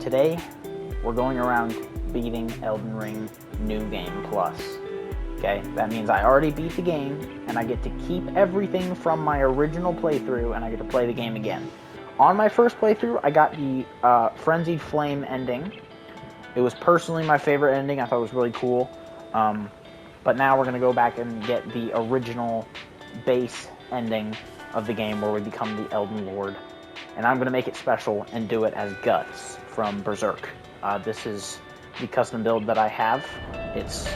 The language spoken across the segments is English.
today we're going around beating Elden Ring New Game Plus. Okay, that means I already beat the game, and I get to keep everything from my original playthrough, and I get to play the game again. On my first playthrough, I got the Frenzied Flame ending. It was personally my favorite ending. I thought it was really cool. But now we're going to go back and get the original base ending of the game where we become the Elden Lord. And I'm going to make it special and do it as Guts from Berserk. This is the custom build that I have. It's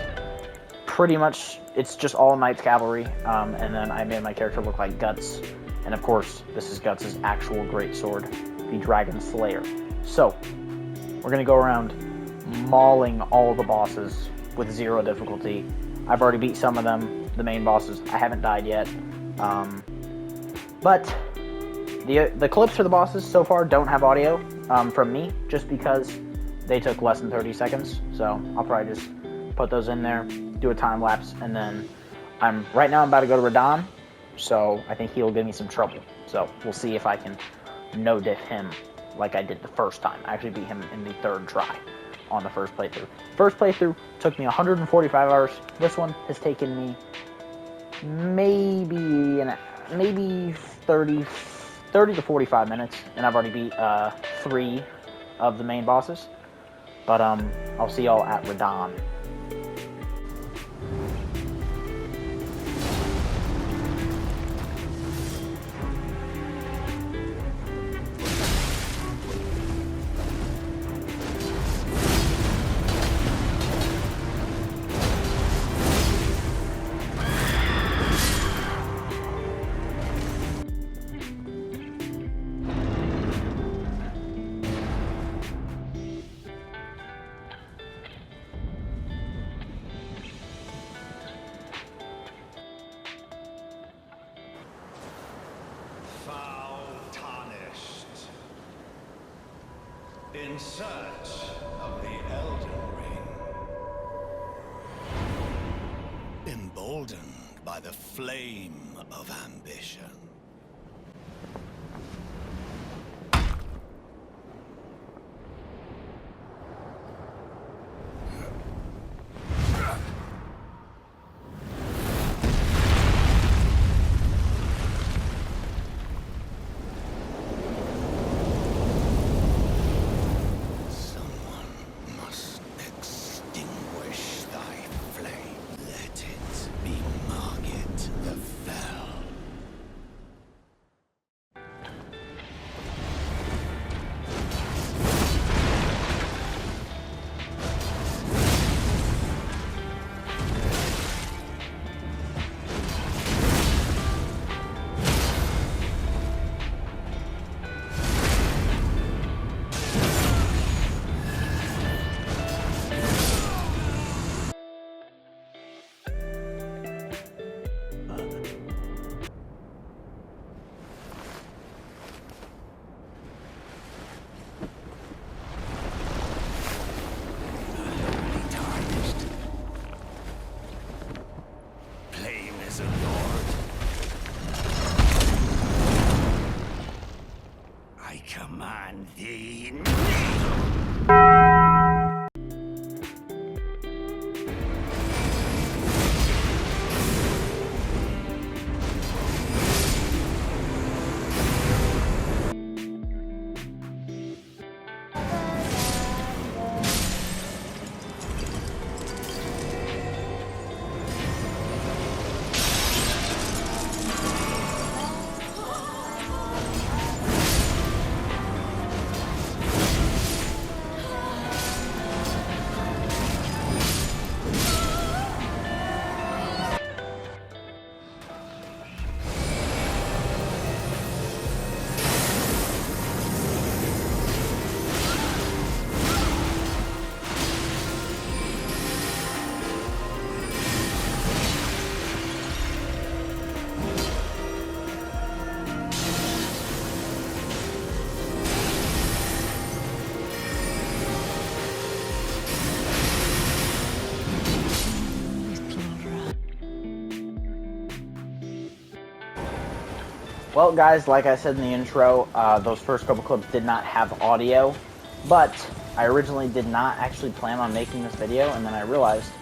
pretty much, it's just all Knights Cavalry, and then I made my character look like Guts. And of course, this is Guts' actual greatsword, the Dragon Slayer. So, we're going to go around mauling all the bosses with 0 difficulty. I've already beat some of them, the main bosses. I haven't died yet. But the clips for the bosses so far don't have audio from me, just because they took less than 30 seconds. So I'll probably just put those in there, do a time lapse, and then right now I'm about to go to Radahn, so I think he'll give me some trouble. So we'll see if I can no-diff him like I did the first time. I actually beat him in the 3rd try on the first playthrough. First playthrough took me 145 hours. This one has taken me maybe 30 to 45 minutes, and I've already beat 3 of the main bosses. But I'll see y'all at Radahn. In search of the Elden Ring. Emboldened by the flame of ambition. I command thee now! Well, guys, like I said in the intro, those first couple clips did not have audio. But I originally did not actually plan on making this video, and then I realized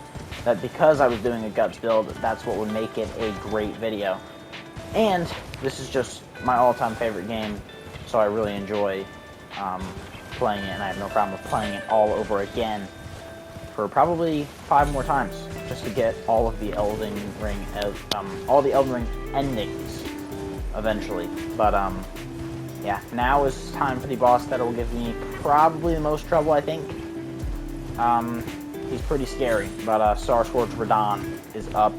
that because I was doing a guts build, that's what would make it a great video. And this is just my all-time favorite game, so I really enjoy playing it, and I have no problem with playing it all over again for probably 5 more times, just to get all of the Elden Ring endings eventually. But yeah, now is time for the boss that will give me probably the most trouble, I think. He's pretty scary, but Sarsword's Radahn is up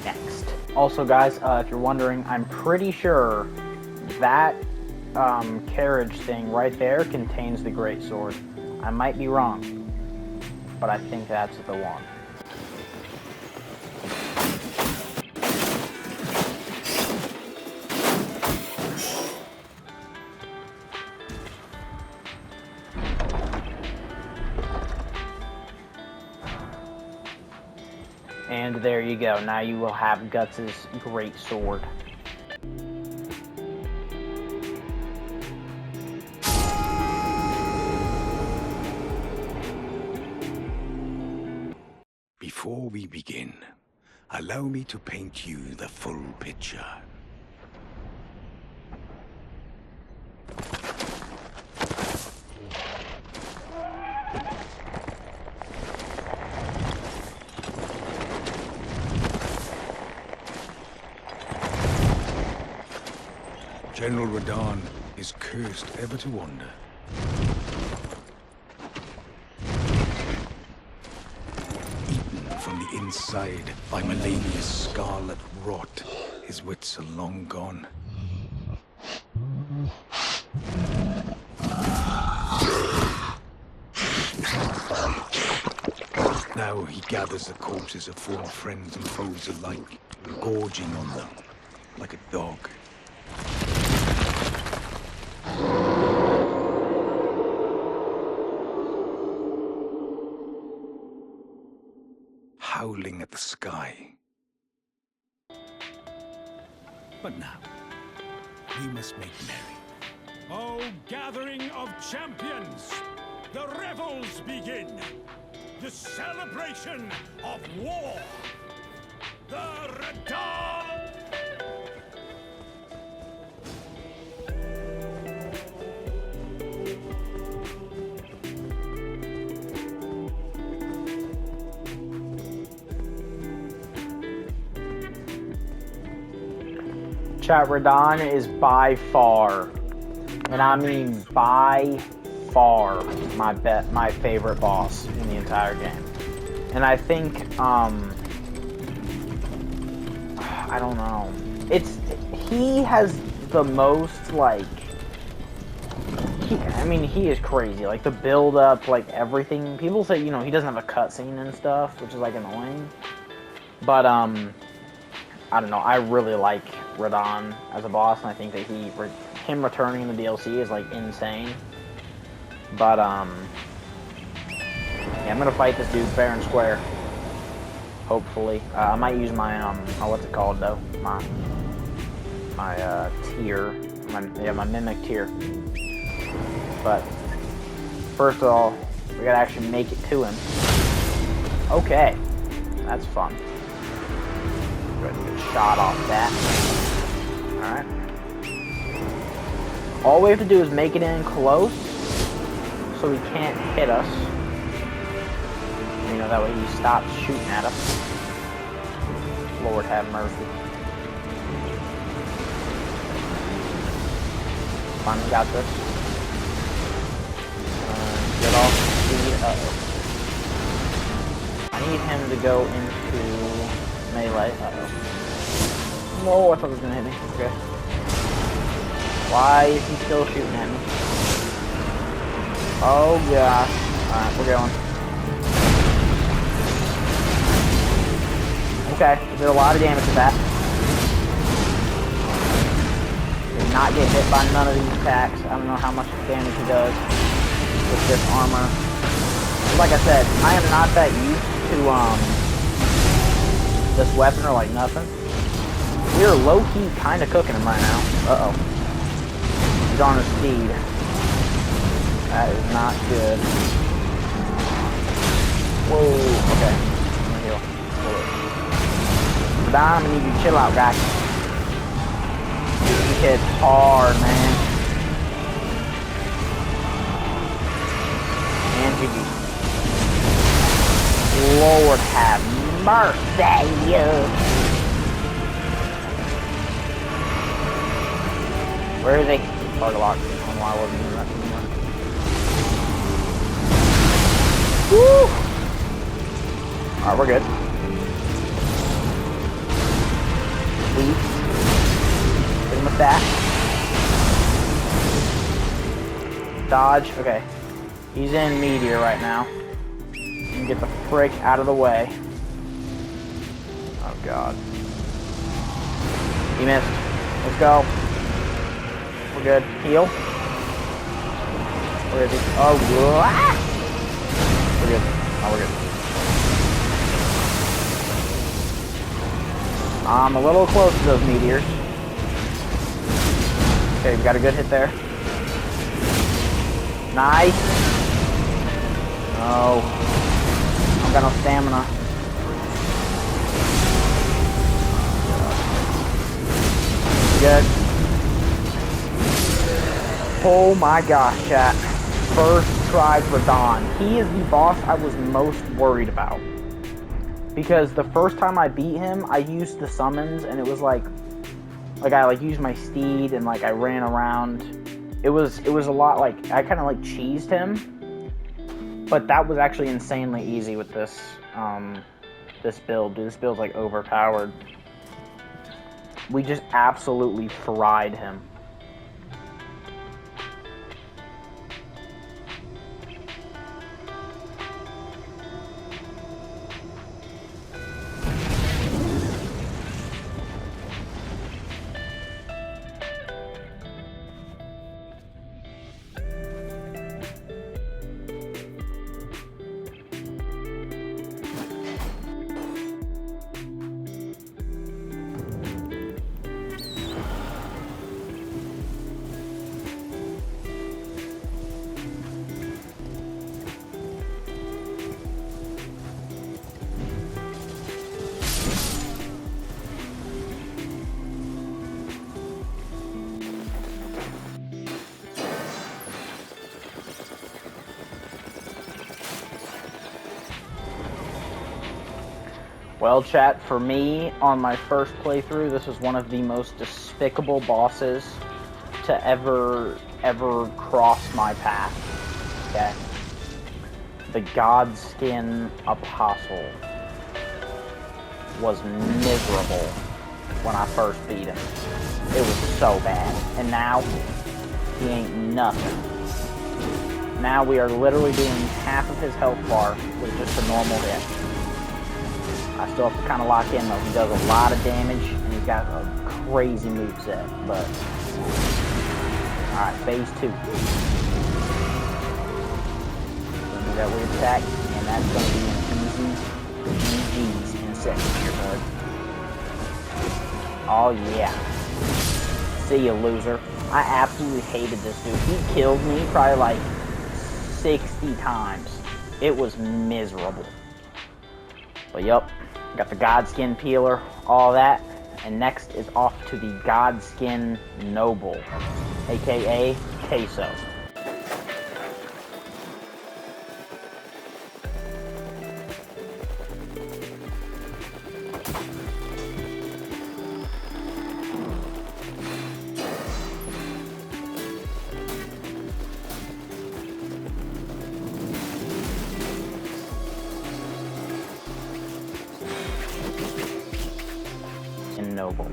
next. Also, guys, if you're wondering, I'm pretty sure that carriage thing right there contains the Great Sword. I might be wrong, but I think that's the one. And there you go. Now you will have Guts' Great Sword. Before we begin, allow me to paint you the full picture. General Radahn is cursed ever to wander. Eaten from the inside by Melania's scarlet rot, his wits are long gone. Now he gathers the corpses of former friends and foes alike, gorging on them like a dog. Howling at the sky. But now, we must make merry. O gathering of champions, the revels begin. The celebration of war. The Radahn. Chat, Radahn is by far, and I mean by far, my favorite boss in the entire game. And I think, I don't know. He has the most, like, he is crazy. Like, the build-up, like, everything. People say, you know, he doesn't have a cutscene and stuff, which is, like, annoying. But, I don't know, I really like Radahn as a boss, and I think that him returning in the DLC is, like, insane. But, yeah, I'm gonna fight this dude fair and square. Hopefully. I might use my, what's it called, though? My tier. My Mimic tier. But, first of all, we gotta actually make it to him. Okay. That's fun. Go ahead and get a shot off that. Alright. All we have to do is make it in close, so he can't hit us. You know, that way he stops shooting at us. Lord have mercy. Finally got this. Get off speed. Uh-oh. I need him to go into melee. Uh-oh. No, I thought it was gonna hit me. Okay. Why is he still shooting at me? Oh gosh. Alright, we're going. Okay, did a lot of damage to that. Did not get hit by none of these attacks. I don't know how much damage he does with this armor. Like I said, I am not that used to this weapon or like nothing. We're low-key kind of cooking him right now. Uh-oh. He's on his speed. That is not good. Whoa, okay. I'm gonna heal. Don, I'm gonna need you to chill out, guy. This kid's hard, man. And GG. Lord have mercy, you. Where is he? Target lock. I don't know why I wasn't doing that anymore. Woo! Alright, we're good. Sweet. Hit him with that. Dodge. Okay. He's in meteor right now. You can get the frick out of the way. Oh god. He missed. Let's go. We're good. Heal. Where is he? Oh, ah! We're good. Oh, we're good. I'm a little close to those meteors. Okay, we got a good hit there. Nice. Oh. I've got no stamina. Good. Oh my gosh, chat. First try for Don. He is the boss I was most worried about. Because the first time I beat him, I used the summons and it was like I used my steed and like I ran around. It was a lot like I kind of like cheesed him. But that was actually insanely easy with this this build. Dude, this build's like overpowered. We just absolutely fried him. Well, chat, for me, on my first playthrough, this was one of the most despicable bosses to ever cross my path, okay? The Godskin Apostle was miserable when I first beat him. It was so bad. And now, he ain't nothing. Now we are literally doing half of his health bar with just a normal hit. I still have to kind of lock in though. He does a lot of damage and he's got a crazy moveset. But alright, phase 2. Gonna do that weird attack, and that's gonna be an easy GG's in a second here, bud. Oh yeah. See you, loser. I absolutely hated this dude. He killed me probably like 60 times. It was miserable. But yup, got the Godskin Peeler, all that, and next is off to the Godskin Noble, aka Queso. Noble.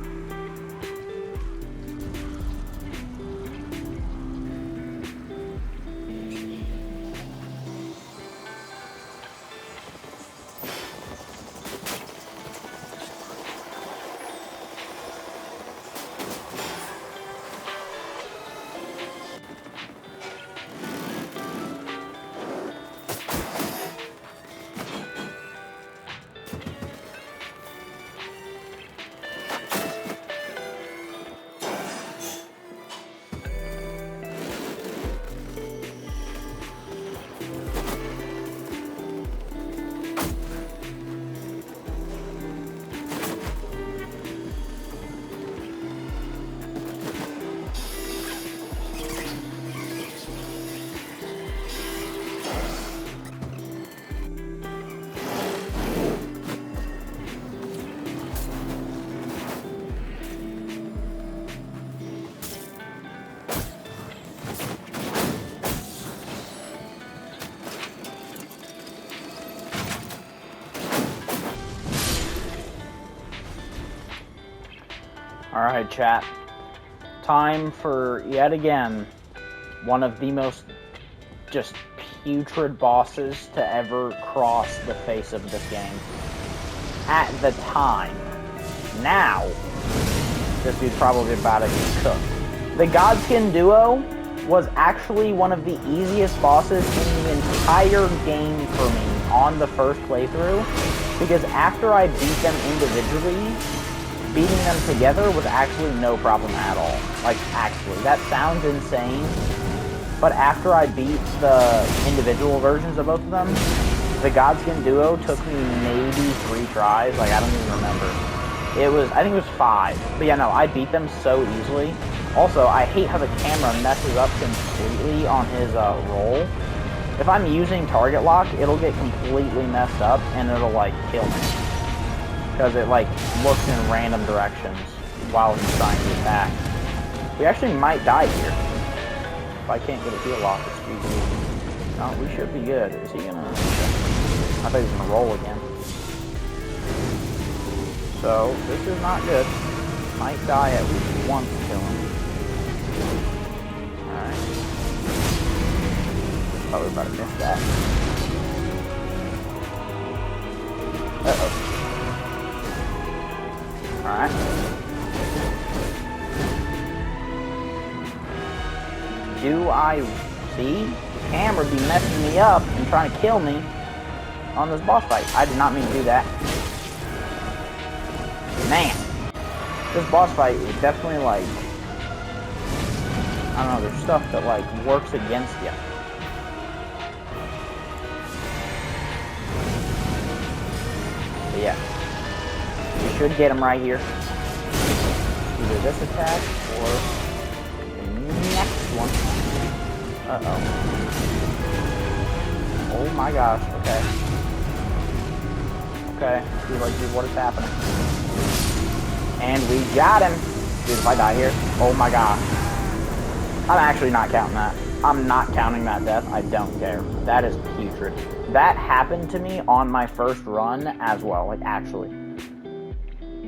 Alright, chat. Time for, yet again, one of the most just putrid bosses to ever cross the face of this game. At the time. Now, this dude's probably about to get cooked. The Godskin Duo was actually one of the easiest bosses in the entire game for me on the first playthrough, because after I beat them individually, beating them together was actually no problem at all. Like, actually, that sounds insane, but after I beat the individual versions of both of them, the Godskin Duo took me maybe 3 tries. Like, I don't even remember. I think it was 5. But yeah, no, I beat them so easily. Also, I hate how the camera messes up completely on his roll. If I'm using target lock, it'll get completely messed up, and it'll, like, kill me. Because it, like, looks in random directions while he's trying to attack. We actually might die here. If I can't get a heal off, excuse me. No, we should be good. Is he gonna... I thought he was gonna roll again. So, this is not good. Might die at least once to him. Alright. Thought we were about to miss that. Uh-oh. Alright. Do I see? The camera be messing me up and trying to kill me on this boss fight. I did not mean to do that. Man. This boss fight is definitely like... I don't know, there's stuff that like works against you. But yeah. We should get him right here. Either this attack or the next one. Uh-oh. Oh my gosh, okay. Okay, dude, like, dude, what is happening? And we got him! Dude, if I die here, oh my gosh. I'm actually not counting that. I'm not counting that death, I don't care. That is putrid. That happened to me on my first run as well, like, actually.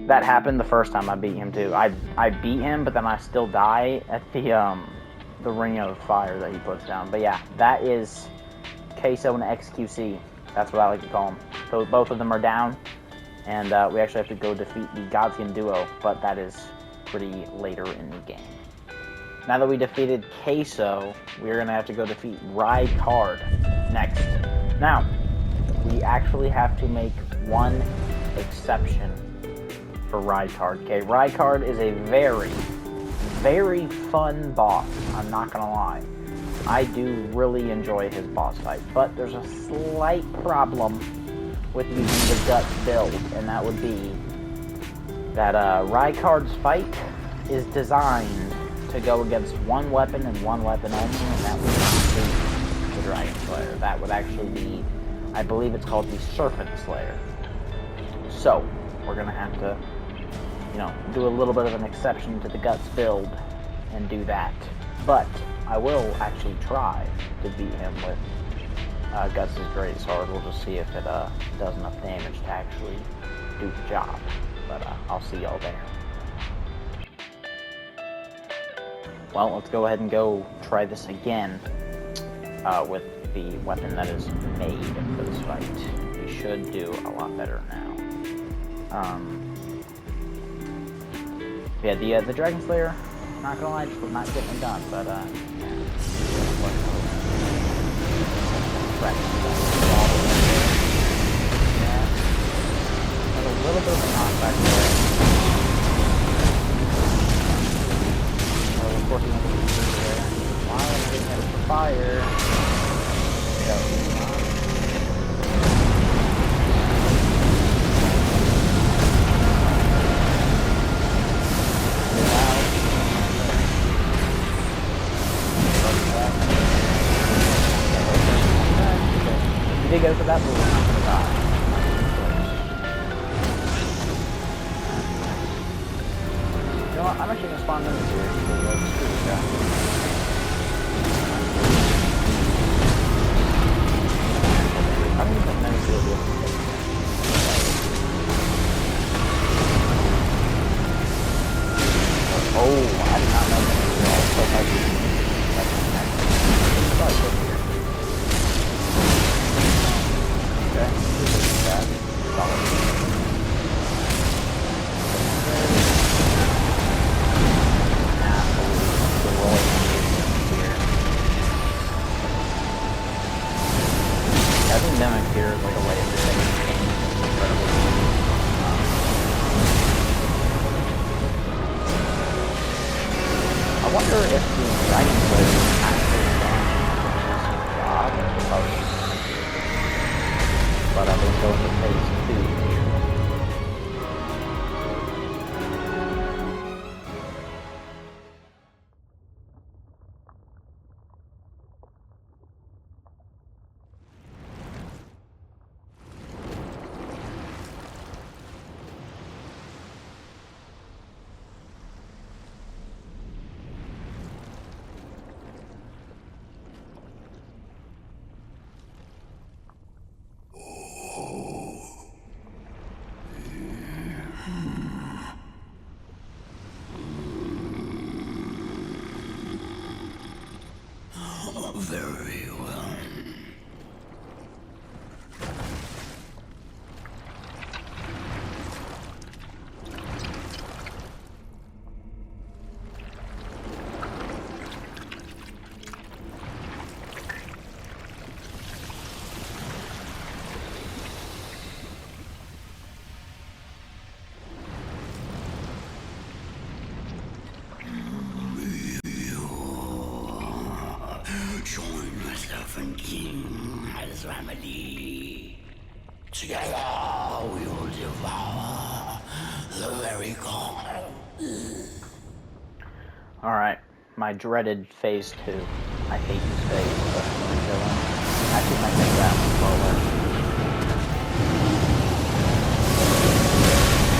That happened the first time I beat him too. I beat him, but then I still die at the ring of fire that he puts down. But yeah, that is Queso and XQC. That's what I like to call them. So both of them are down, and we actually have to go defeat the Godskin Duo, but that is pretty later in the game. Now that we defeated Queso, we're gonna have to go defeat Rykard next. Now, we actually have to make one exception for Rykard. Okay, Rykard is a very, very fun boss. I'm not gonna lie. I do really enjoy his boss fight, but there's a slight problem with using the Guts build, and that would be that Rykard's fight is designed to go against one weapon and one weapon only, and that would not be the Dragon Slayer. That would actually be, I believe it's called the Serpent Slayer. So, we're gonna have to, you know, do a little bit of an exception to the Guts build and do that. But I will actually try to beat him with Guts' Great Sword. We'll just see if it does enough damage to actually do the job. But I'll see y'all there. Well, let's go ahead and go try this again with the weapon that is made for this fight. We should do a lot better now. Yeah, the Dragon Slayer, not gonna lie, just not getting it done, but yeah. A little bit of a knockback there. Of course, he went to the there. While I'm getting hit for fire. There we go. If you did go for that, but we're not going to die. You know what? I'm actually going to spawn in here. Screw this guy. I don't even know if he'll be able to take it. think Mimic here is like a way of just making the game incredible. I wonder if the Dragon Blade is actually done a job. But I've been going to phase 2. Very well. Join myself and King as remedy. Together we will devour the very core. Alright, my dreaded phase 2. I hate this phase, but I'm villain. Actually might make that one slower.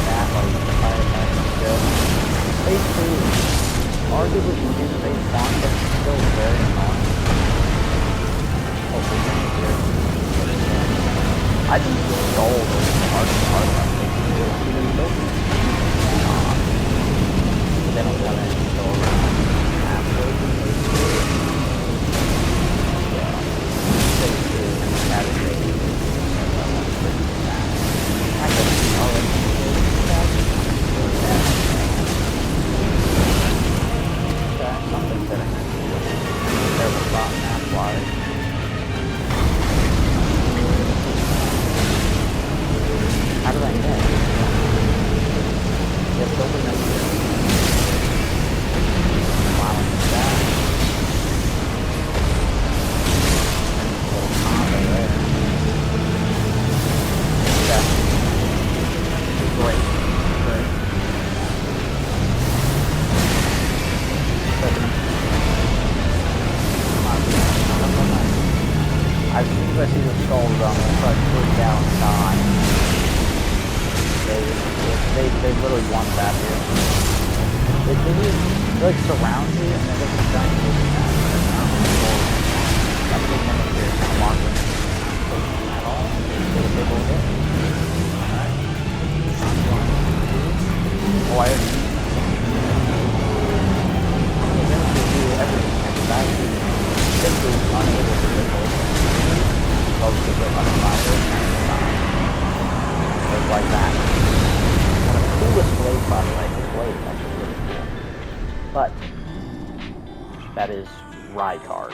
That like fire attack is good. Phase 2 arguably easier than phase 1, but it's still very annoying. Hopefully next year. I think the goal is hard and hard on phase 2. They don't want to go around halfway through phase 2. Yeah. Phase 2 is category. That one's pretty bad. Actually, already something that I can do. There's a lot map-wise. How did I get? Yeah, building up here. Allowing that. And a little combo there. Yeah. Great. Great. As soon as I see the skulls, I'm gonna try to freak out and die. They literally want that here. They like surround you and then they can try and take you down. That big Mimic here is kind of walking at all. Take a big old hit. Alright. Oh, I already see that. The Mimic will do everything and that is simply unable to hit both. Both to get unfired and die. Just like that. One of the coolest blades, by the way. His blade is actually really cool. But that is Rykard.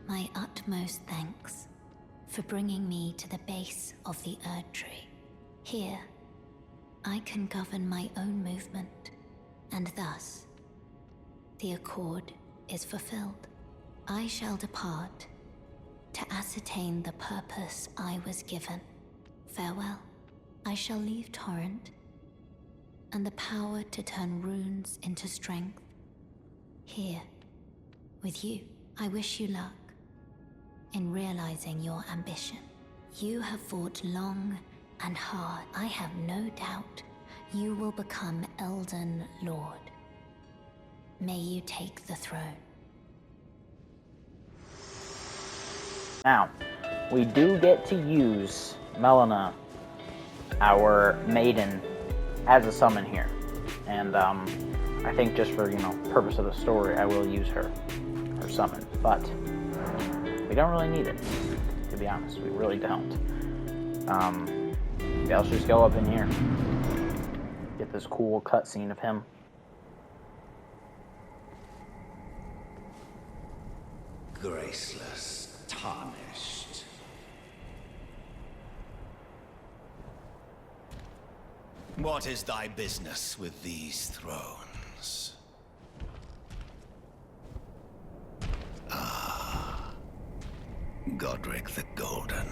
My utmost thanks for bringing me to the base of the Erd Tree. Here, I can govern my own movement, and thus, the accord is fulfilled. I shall depart to ascertain the purpose I was given. Farewell. I shall leave Torrent, and the power to turn runes into strength. Here, with you, I wish you luck in realizing your ambition. You have fought long and hard. I have no doubt you will become Elden Lord. May you take the throne. Now, we do get to use Melina, our maiden, as a summon here. And I think just for, purpose of the story, I will use her summon. But we don't really need it, to be honest. We really don't. Yeah, let's just go up in here. Get this cool cutscene of him. Graceless, tarnished. What is thy business with these thrones? Ah, Godric the Golden.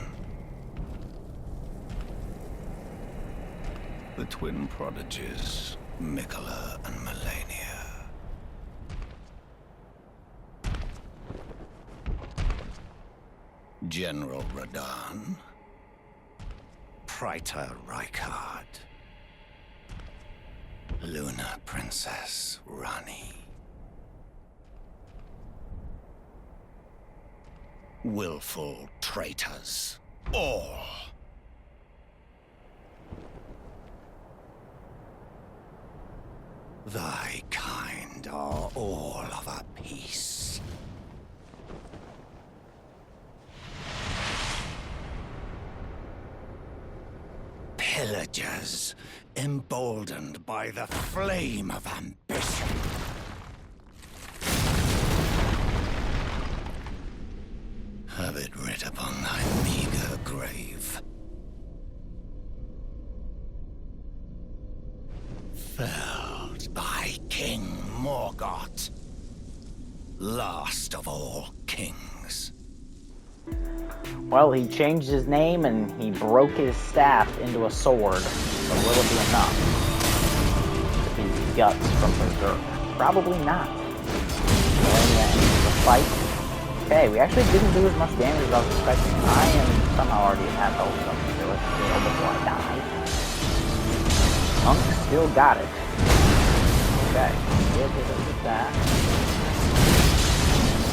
The twin prodigies, Mikola and Melania. General Radahn, Praetor Rykard, Luna Princess Rani, willful traitors, all. Thy kind are all of a piece. Pillagers, emboldened by the flame of ambition. Have it writ upon thy meager grave. Felled by King Morgoth, last of all kings. Well, he changed his name and he broke his staff into a sword. So will it be enough to beat Guts from Berserk? Probably not. Melania enters the fight. Okay, we actually didn't do as much damage as I was expecting. I am somehow already at health, so I'm going to do it before I die. Monk still got it. Okay, we'll hit him with that.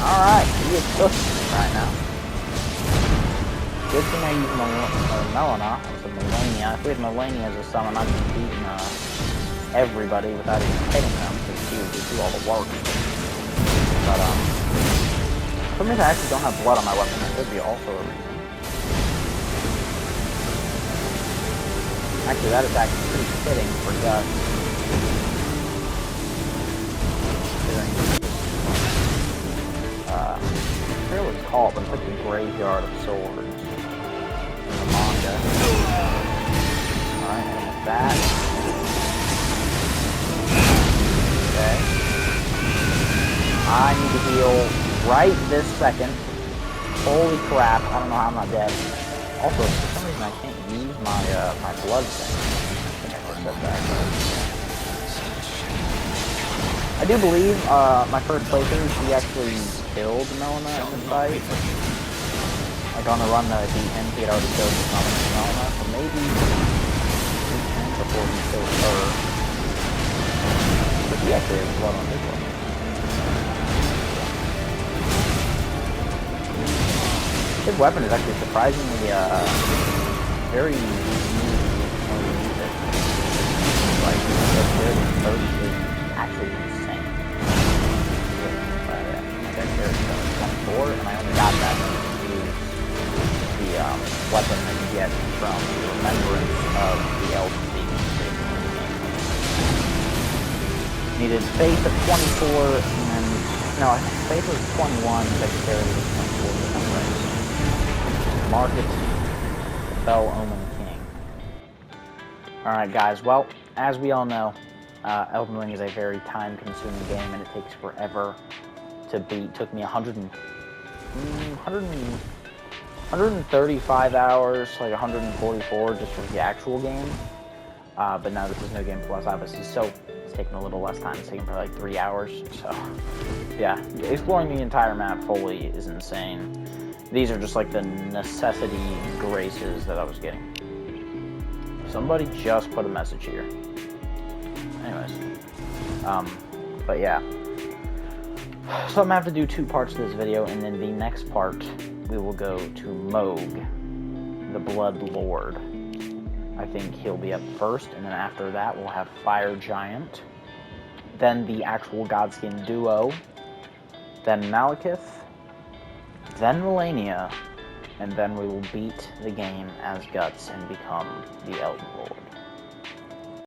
Alright, he is cooking right now. Good thing I use Melina as a Melania. If we had Melania as a summon, I'd be beating everybody without even hitting them, because she would do all the work. But, for me, I actually don't have blood on my weapon. That could be also a reason. Actually, that is actually pretty fitting for Gus. I forget what it's called, but it's like the Graveyard of Swords. In the manga. Alright, and with that. Okay. I need to heal right this second. Holy crap, I don't know how I'm not dead. Also, for some reason I can't use my my blood thing. I think I just said that. I do believe my first playthrough, she actually killed Melina in the fight. Like on the run that I beat him, he had already killed Melina, so maybe he can before he kills her. But he actually has blood on his one. His weapon is actually surprisingly very easy when you use it. Like, it's very exposed to actually insane. Like I carried 24, and I only got that to use the weapon that you get from the remembrance of the Elden being needed faith of 24, and no, I think faith was 21, secretary was 24 for some reason. Market, the Fell Omen King. Alright guys, well, as we all know, Elden Ring is a very time-consuming game, and it takes forever to beat. Took me 135 hours, like 144 just for the actual game. But now this is No Game Plus, obviously, so it's taking a little less time. It's taking probably like 3 hours, so yeah. Exploring the entire map fully is insane. These are just like the necessity graces that I was getting. Somebody just put a message here. Anyways. But yeah. So I'm gonna have to do 2 parts of this video, and then the next part, we will go to Mohg, the Blood Lord. I think he'll be up first, and then after that, we'll have Fire Giant. Then the actual Godskin duo. Then Malekith. Then Melania. And then we will beat the game as Guts and become the Elden Lord.